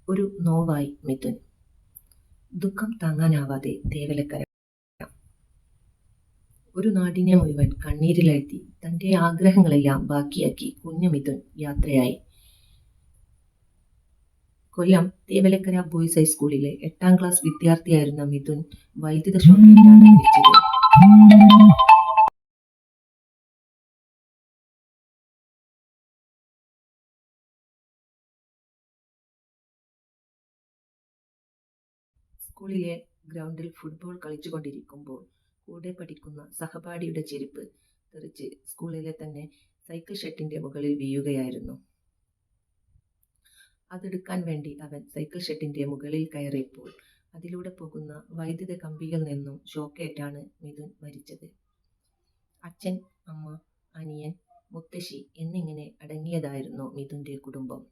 ഒരു നോവായി മിഥുൻ. ദുഃഖം താങ്ങാനാവാതെ തേവലക്കര. ഒരു നാടിനെ മുഴുവൻ കണ്ണീരിലാഴ്ത്തി തന്റെ ആഗ്രഹങ്ങളെല്ലാം ബാക്കിയാക്കി കുഞ്ഞു മിഥുൻ യാത്രയായി. കൊല്ലം തേവലക്കര ബോയ്സ് ഹൈസ്കൂളിലെ 8ാം ക്ലാസ് വിദ്യാർത്ഥിയായിരുന്ന മിഥുൻ വൈദ്യുത ഷോക്കേറ്റാണ് മരിച്ചത്. സ്കൂളിലെ ഗ്രൗണ്ടിൽ ഫുട്ബോൾ കളിച്ചുകൊണ്ടിരിക്കുമ്പോൾ കൂടെ പഠിക്കുന്ന സഹപാഠിയുടെ ചെരുപ്പ് തെറിച്ച് സ്കൂളിലെ തന്നെ സൈക്കിൾ ഷെഡിന്റെ മുകളിൽ വീഴുകയായിരുന്നു. അതെടുക്കാൻ വേണ്ടി അവൻ സൈക്കിൾ ഷെഡിന്റെ മുകളിൽ കയറിയപ്പോൾ അതിലൂടെ പോകുന്ന വൈദ്യുത കമ്പിയിൽ നിന്നും ഷോക്കേറ്റാണ് മിഥുൻ മരിച്ചത്. അച്ഛൻ, അമ്മ, അനിയൻ, മുത്തശ്ശി എന്നിങ്ങനെ അടങ്ങിയതായിരുന്നു മിഥുന്റെ കുടുംബം.